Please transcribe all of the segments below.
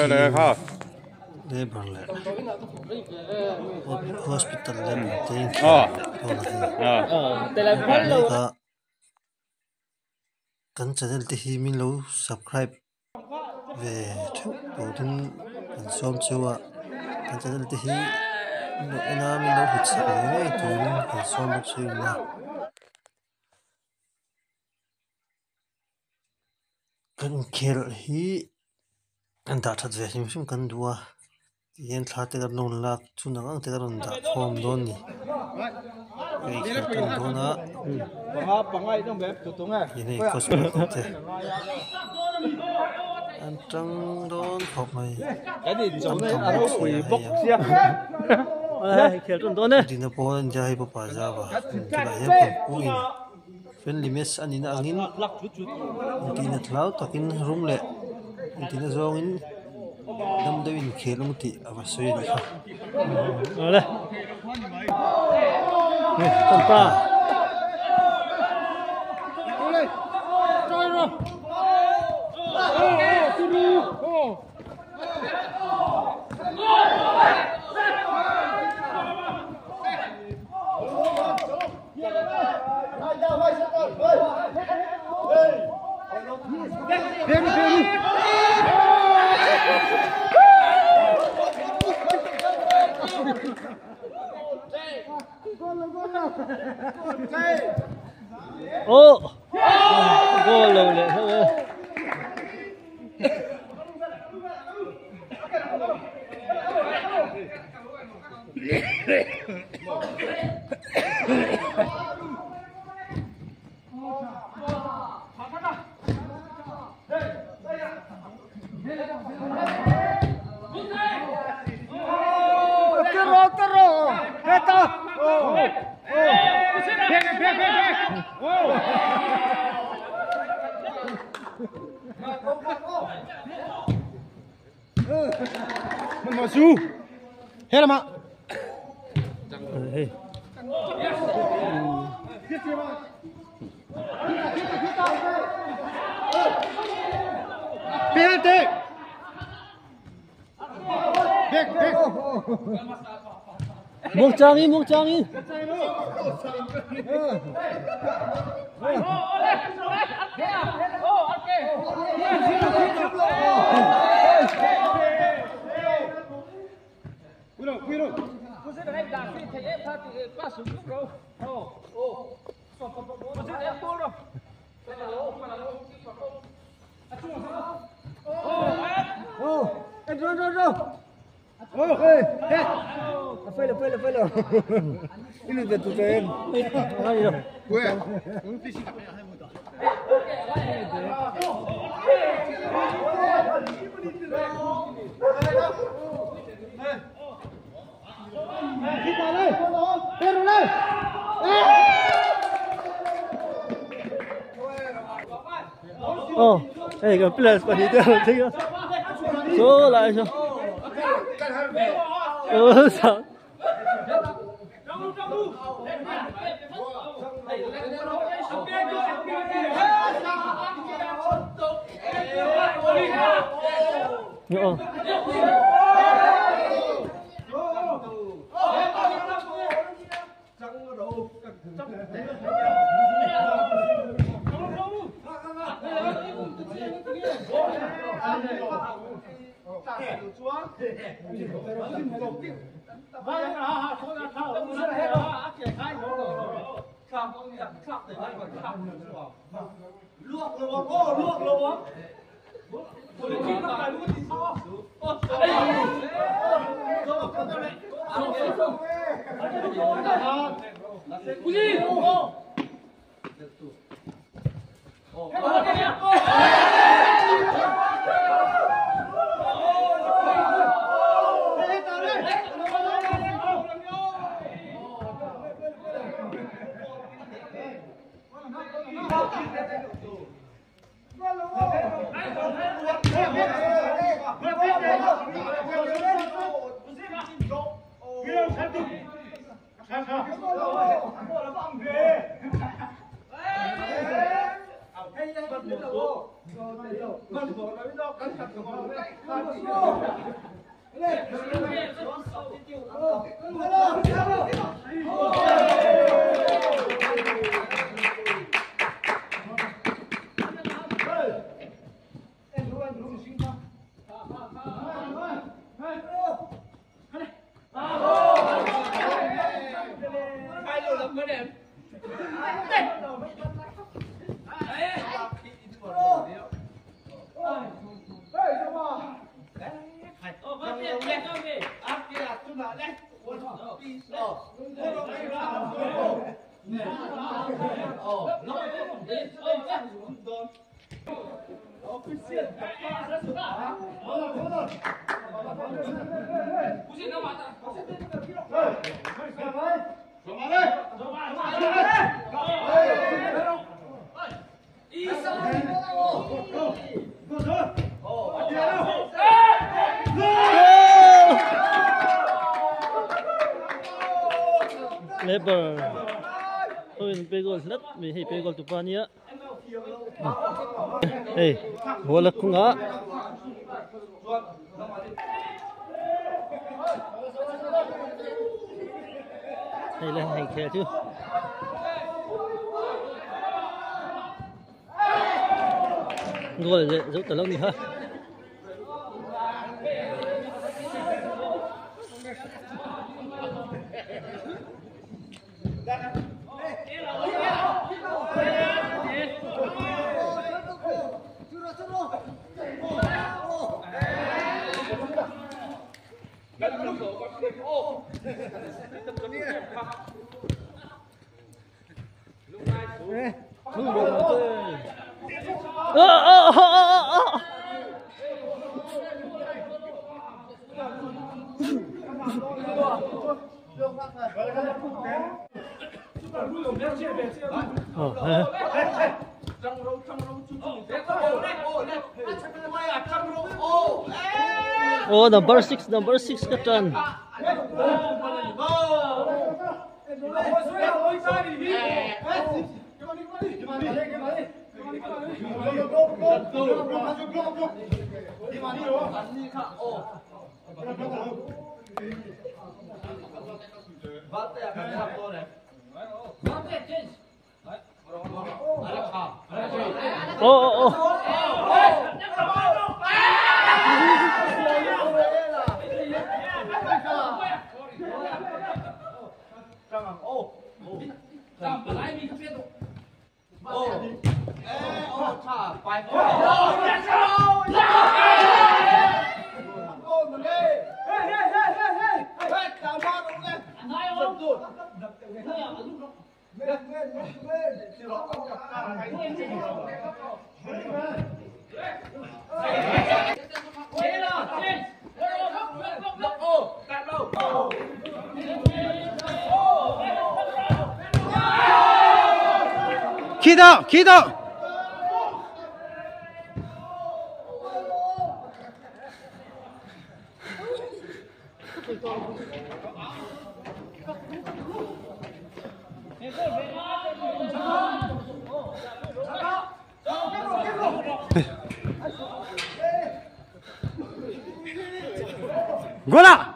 Đây ha. Đây bằng lại hospital lên tên kan channel te hi min lo subscribe về theu to tin kan som chewa kan channel te hi no ena min lo hut sa ne to min kan som bok chew na kan khel hi an da that ve him kan duwa yen thla te gar non lak chuna ang te gar on da form don ni ei kan dona pangai dong beb tutung à ini cosmetic te an trăng don khop mai cái gì giống này aro quỷ bốc xia khel tuần tuần đấy dina pon jai pa pa ja ba kila he pa puin fen limes anina angin dina thlau takin room le dina zong in dam dawin khelung ti ava soi ni kha ole tông ta ô gol luôn đấy thôi Mà su. Hết mà. Penalty. Bek. một trang đi Cuidado. Você não vai dar assim, tem que passar o jogo. Só você é puro. Phê rồi. Cái này tụi em. Quê. Đây cái place của đi theo chính á. Số lại cho. Sao? Hey! Lebar. Ôi, pegol lát, mình hay pegol tụi bạn nhá. Hey, vô lực không á? Đây là hành khe chứ. Ngồi dậy, giúp tao lông đi ha. Oh, number 6 Katan. Oh. Kid out! Gola!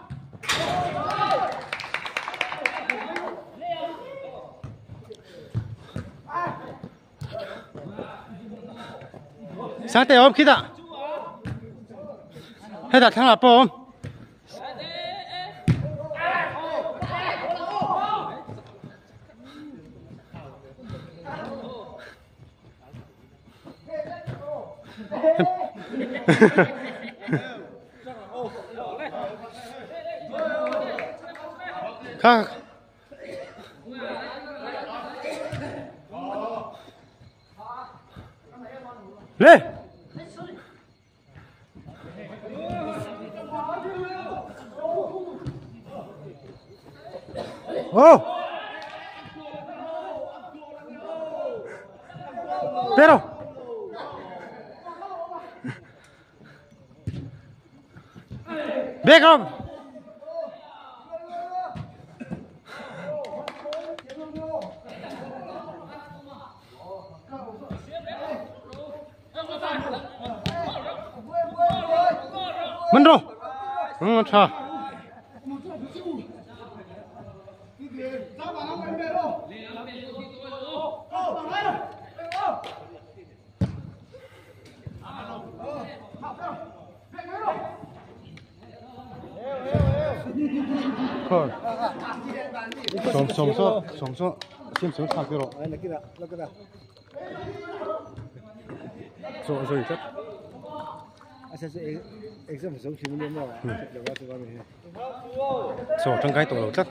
Sáng tay ôm kia đã. Hết đặt thằng nào ôm. Khác. Lên. Oh. Pero. Back up. mình rồi cha thôi sống xem sống thạc rồi rồi chắc trong cái tổ chắc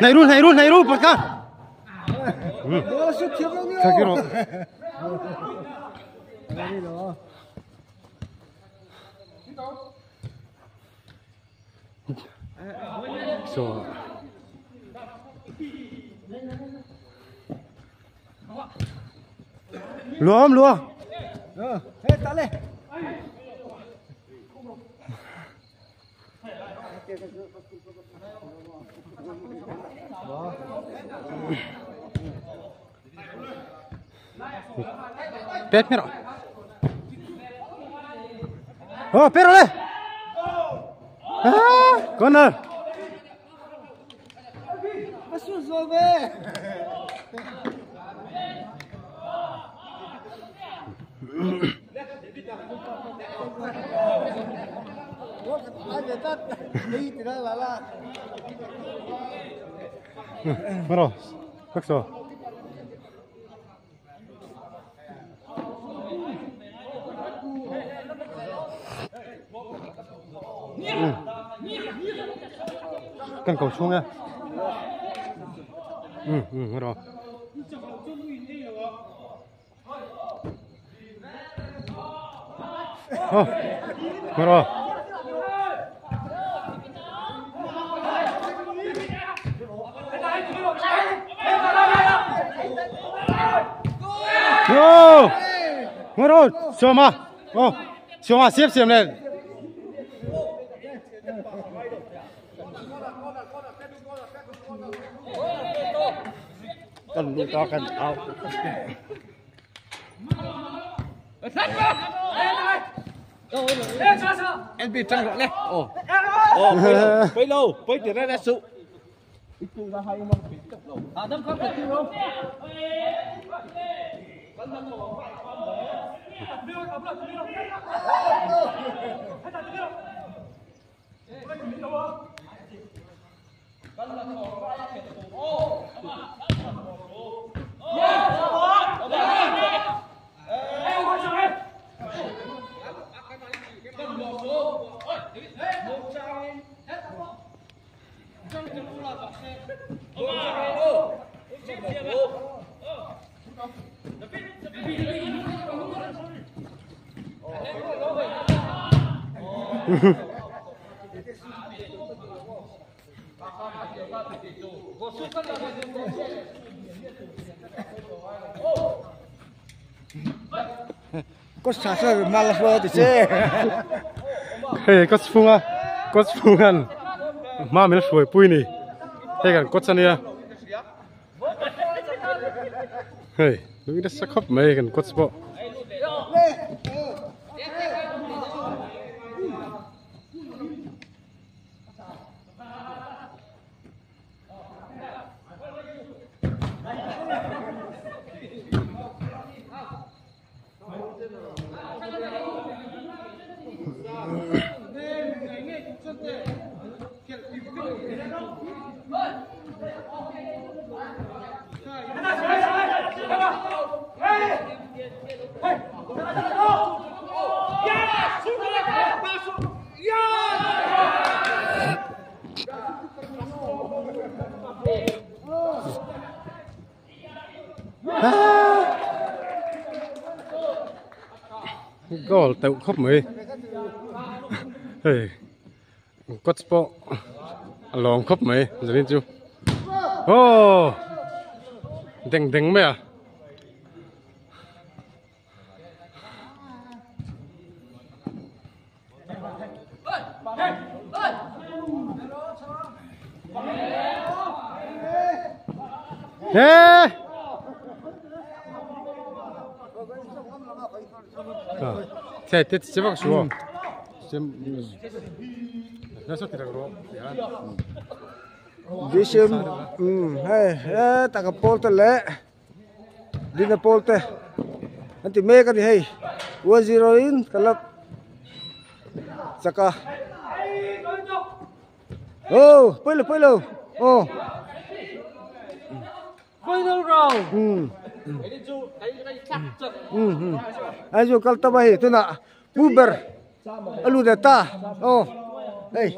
này luôn bật ra thạc rồi so lúa hết ta lên pet mira pero le corner asus rồi về Maro, как все? Cần cầu xuống nha. Maro. Maro. No! Maro, Soma. Soma siap lên. Cần đi to cần ao. Em bị trăng lại nè. Bấy lâu, bấy tiền ra sự. Đâm khắp được không? Có xả sơ malas vào thì chứ. Hey, có phungan. Mà mình suy pui nè. Hey, cái có chân nè. Hey, lúc đó sắc hấp mấy cái có sport. Goal tụi khóc mấy. Hey, có sport. Lòng khóc mấy, giờ đến chưa? Oh, đừng mấy à? Hey! thế tết chế bác số xem nó sao thì là rồi đi xem hey ta cái pol lệ đi na pol anh thì mê cái gì hay 1-0 in cái lập Saka pelo Final round. Ai jo kal tabahi tu na Uber alu data hey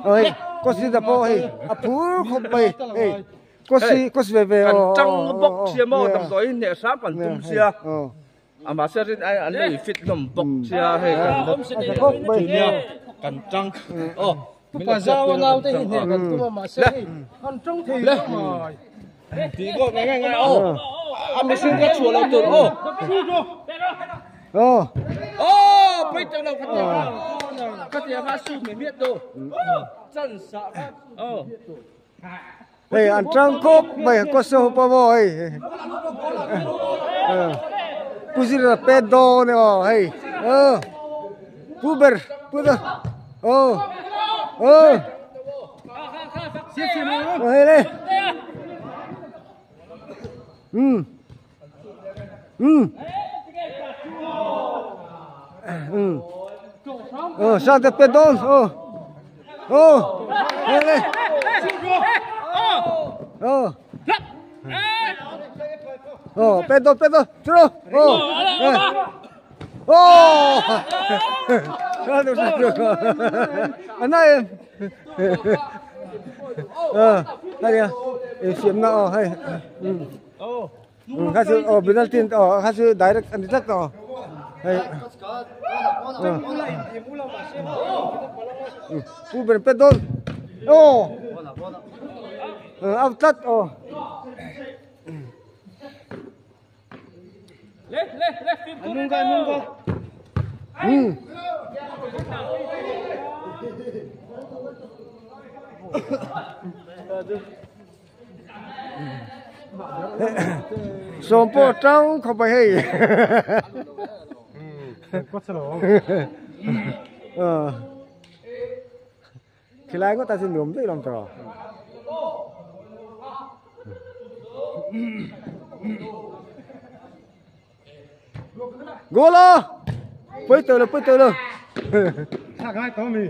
ơi có gì đó po hey apur không bay hey có gì về Trăng bốc xia mò tầm tối nhẹ sáng còn tung xia. Mà xia trên ai anh ấy fit ngầm bốc xia hay cần trăng. Bây giờ nào thì hiện tại mà xia còn trăng thì lên. Thì có ngay anh mới xin cái chùa lâu từ bây giờ đâu cắt tiền phát su mình biết đâu. Chân sợ hey anh trăng cốp mày có số bao boy Pusi ra pedo ne hey Uber hey le sang te pedon hey le pedo, tro. Anay. Hay xem nào hay. Kasi penalty kasi direct and direct hay. Uber pedo. Outlet Nungga. Sompo trắng không phải hay. có sao đâu Khi lại có ta xin nhuộm tới làm trò. Gola! Poi tới luôn. sao cái tao mi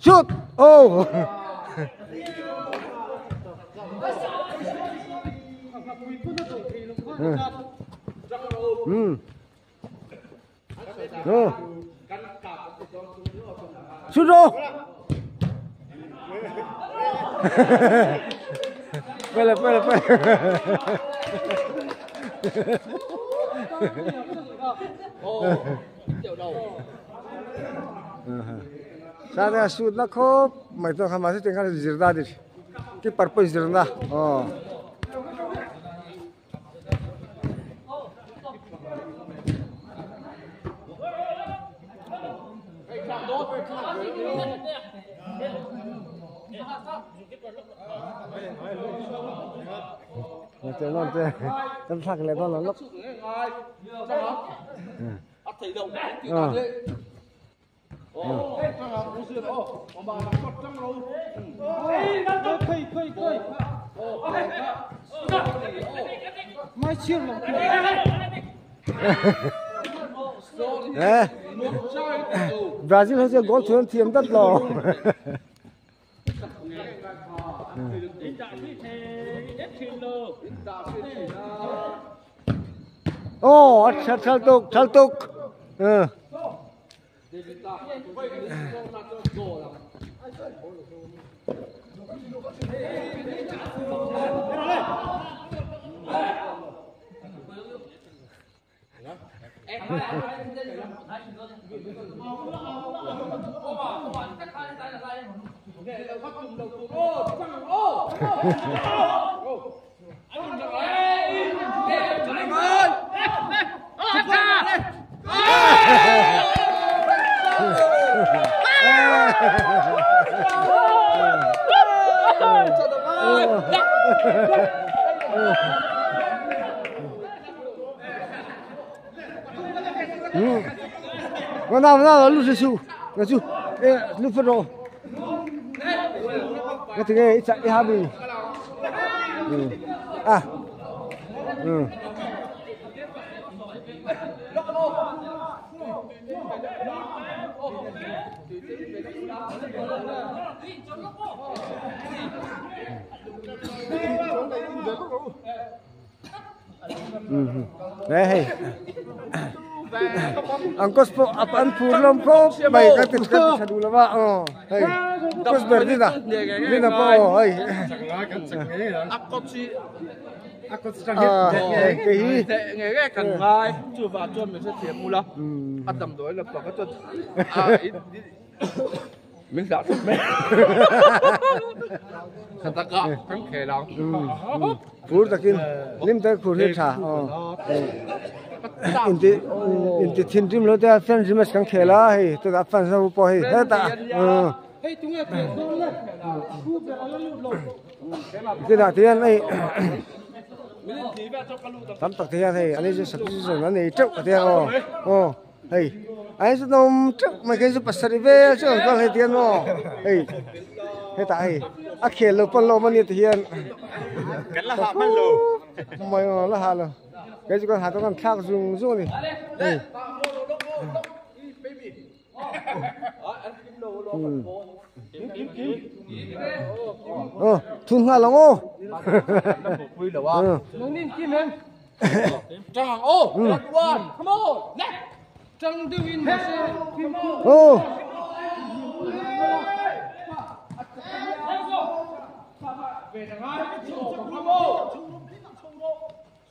Shoot! Shoot rồi. Pele. Sa đây shoot nó khô, mày tôi không mà sẽ tiếng cái gì ra đi, cái purpose gì ra, Chơi non chơi, chân thạc lại con nó lốc. Mai chiêu lòng Brazil hơi chơi gol thường thiêm đất lò. Chal tục. nào lúc gì su là su lúc phân rồi cái thứ này chạy đi hai bình à đấy angkos po apan purlom ko bay ka tit ka dula ba hey angkos berdi da dina po hey akot sang hết cái nghe cần ngay chưa vào chôn mình sẽ thiệt mu lắm ăn tầm tối là còn cái chôn mình đã thích mẹ thật ta có thắng khề lòng pur takin lim ta khur he tha inti thin rim lo ta fan rimas kan khela hey to da fan sa po hey ta hey tung nghe tiền đâu lên khu về nó lụt lột cái nào tiền này mình chỉ về cho cái lụt tắm tạc tiền hey anh ấy sắp xỉ nó này trâu cái tiền hey anh sẽ nôm trâu mà cái gì pasar về chứ không hay tiền hey hey ta hey akhel lo pon lo mani tiền cái là hạ man lô mày là hạ lo cái gì con hạ con khác dùng dùng đi hey thun hoa lòng ô vui là quá nông ninh kim em trăng ô one come on trăng tiêu in ô về thằng hai sổ mà come on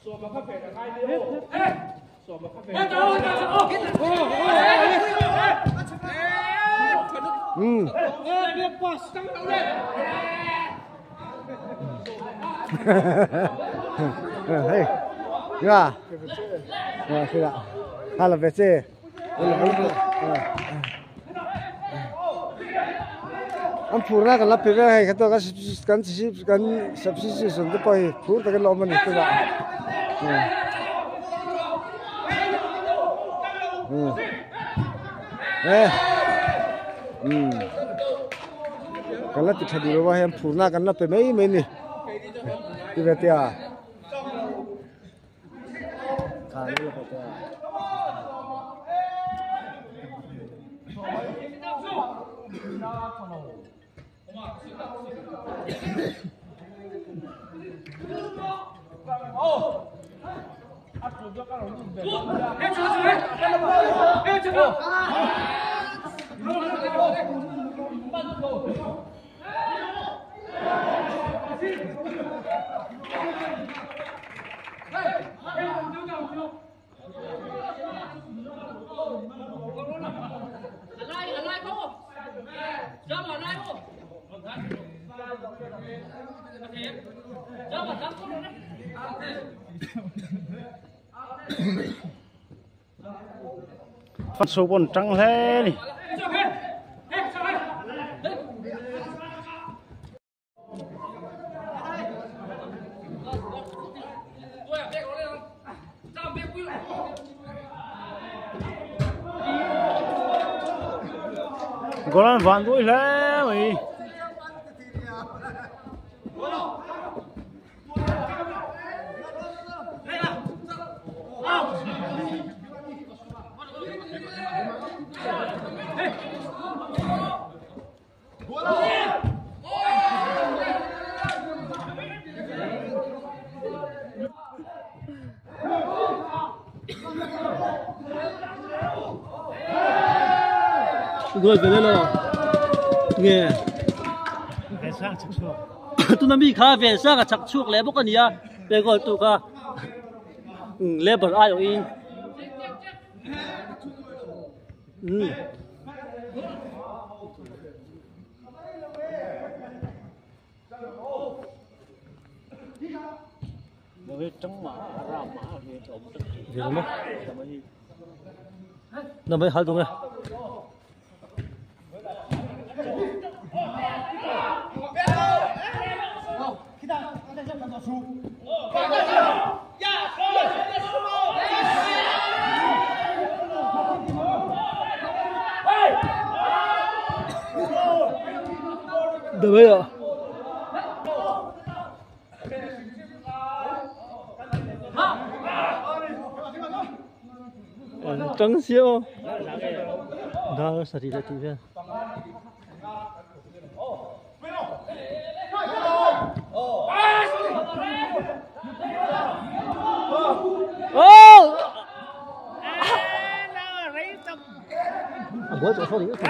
sổ mà không về thằng hai đi sổ mà không về hey ya sudah kalau BC Ampurna kan lapir hay kata kan subsistence tu pai pur tak loman itu lah. Kalau tidak di bawah yang purna kan lapir mai ni. Tiba tiba. Kali lepas tiba. phát số bốn trắng thế này có lần ván đuổi thế mày rồi về đây nào nghe tụi nó bị khá về sang cả chặt chuột lẽ bốc cái gì về gọi tụi cả lẽ bẩn ai rồi Việc không? Nó mới hai tung này. Được bây giờ. Trắng siêu. Đó là gì đấy thì vậy. Bữa chỗ sau thì đúng rồi.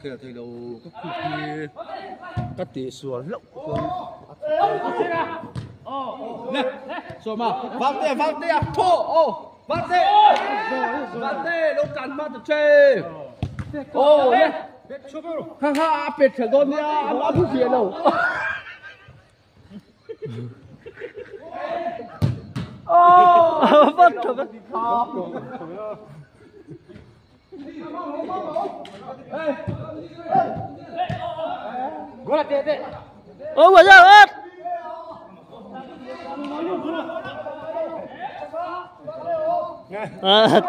Khi là thầy đầu các tỷ xuống lộng nè xuống mà vang tê thô vang tê lúc cắn bắt được chơi nè ha ha biệt trở đôn nha má bút tiền đâu Vất thật. gọi là tê Ôi bây giờ hết.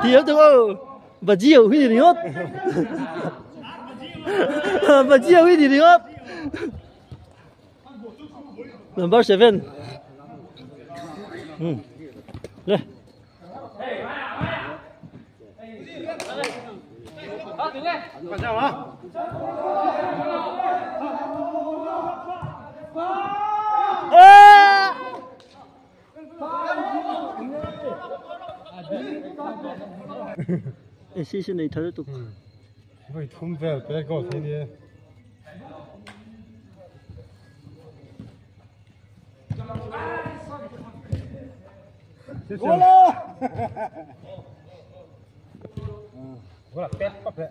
Thiếu đúng không? Và chiều cái gì thì hết. Và chiều cái gì thì hết. Number 7. Đây. Còn sao hả? Season này thấy tục. Vậy thum về bé có thế đi. Gola! Gola tét bắp đấy.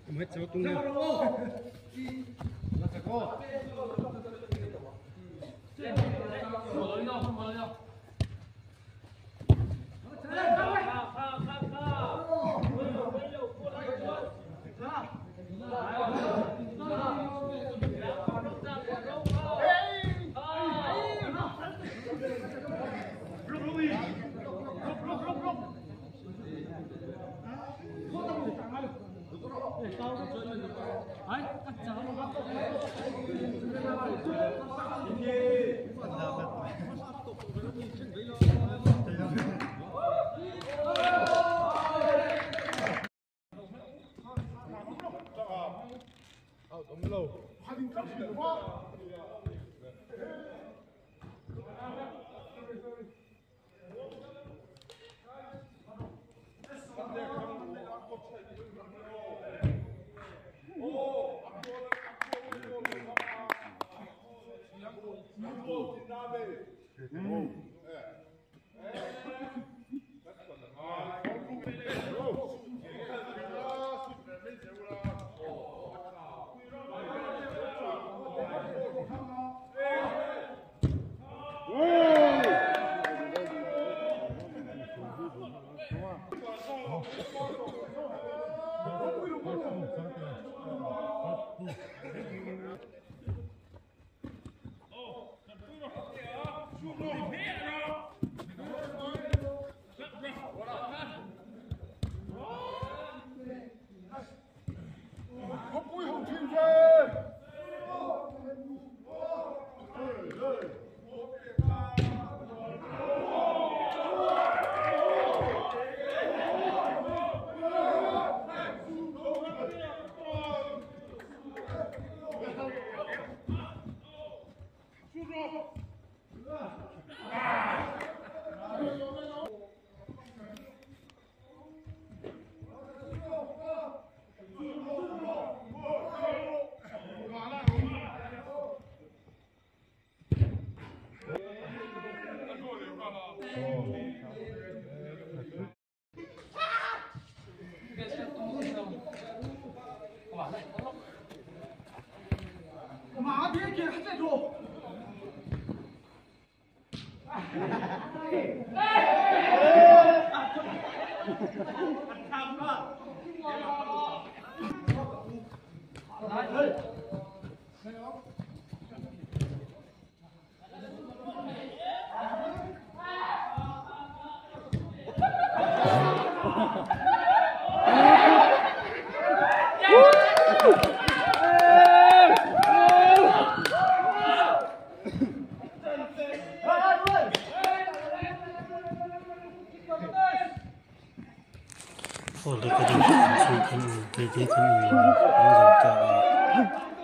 Mới cháu tung lên. Oleh kerana sukan kerja kami menjaga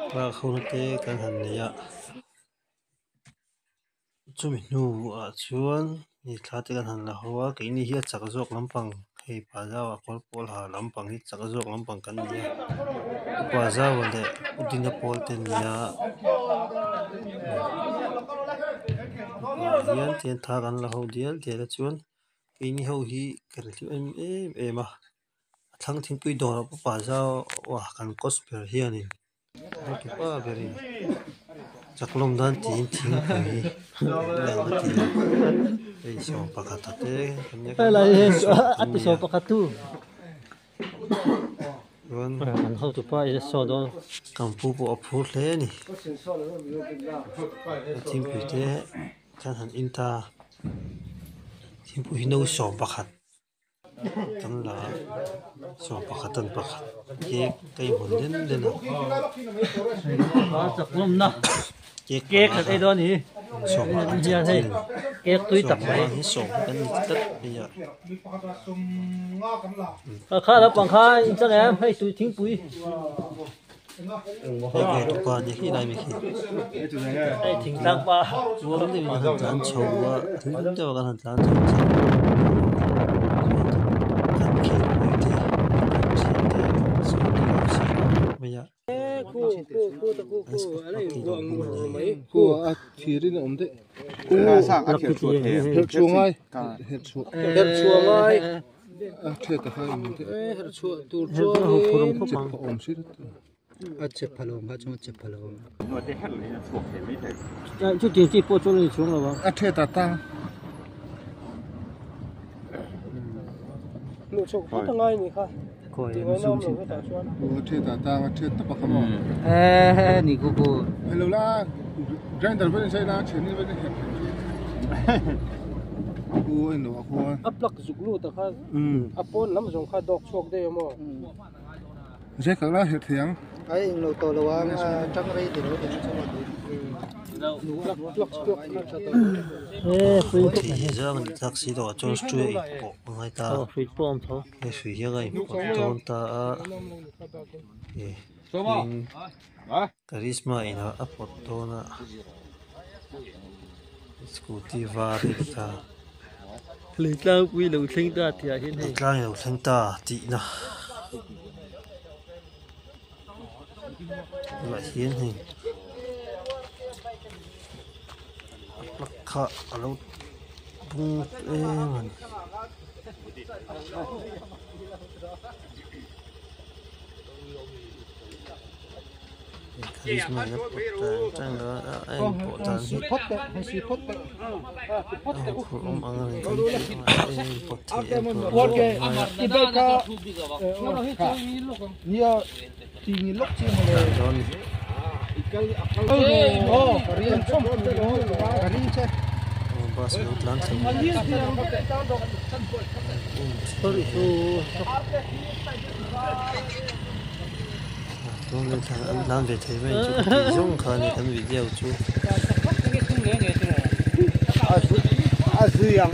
bahawa nanti kan hanya cuma nu acuan ni kata kan hanya hawa kini ia cakap zok lampang hei pada wakal pol ha lampang ni cakap zok lampang kan dia pada wala udina pol tenia dia tian thagan lahu dia dia cuan kini hau hi kerja mah thang thing pui dor pa zao wa kan cosper hian ni ki pa beri chaklom dan tin thing kai lang ti ei so pakata te Ala ati so pakatu. wan An how to pa is so don. kampu po apu le ni thing pui te kan han inta thing pui no so pakat kan la so pakatan pakat ke kai mon den den Chaklom na. ke Cake ai don hi. so Hian hei. Cake tui tak mai. hi so kan tat ya Kha la pang kha in chang em hei tui thing pui. ke tu pa ni hi lai mi hi Hei thing tang pa. Chuan ni han tlan chho wa thing te wa kan tlan chho kan ke ni te so ni ya Ku ta ku alai buang mai. Cô à thì đi nè ông đấy. sang a khel chuột Hết chuông ai? Hết chuông. Her chuang ai. À thế ta hay mình thế. Her chuang tu Hết chuang. chuông không pang. Ông xí đấy. Chep phalom ba chung chep phalom. Chu ti chi po chu ni chung la ba. À thế ta ta. Lu chung pa ta ngai ni kha. Koi ni sum sin. Ô thế ta ta thế ta bạc không. Ni ku ku. Hello la. Grinder vẫn sai la chuyện này vẫn hết. Ô anh nó cô. Aplak zuklu ta kha. Apon lam jong kha dok chok de mo. Dễ cả la hết tiếng. ai lo to lo ang tang rei ti lo ti Free thì giờ mình taxi đó cho street bộ ngay ta free form tho. cái suy nghĩ cái ton ta charisma ina apot to na scooty va đi ta Lấy tlang quy lo thing ta ti a hin hei. tlang yo thang ta ti na lại hiến hình khá lâu bung mình charisma nó trang đó anh bộ tàn hít không ăn này cái bột thì Nia tingi lok chi mo le. don Oh, karian chom. Karian che. bas nó lăn xong Sorry so. tôi nên thằng làm về thế vậy chú dùng khởi này cái video chú a su yang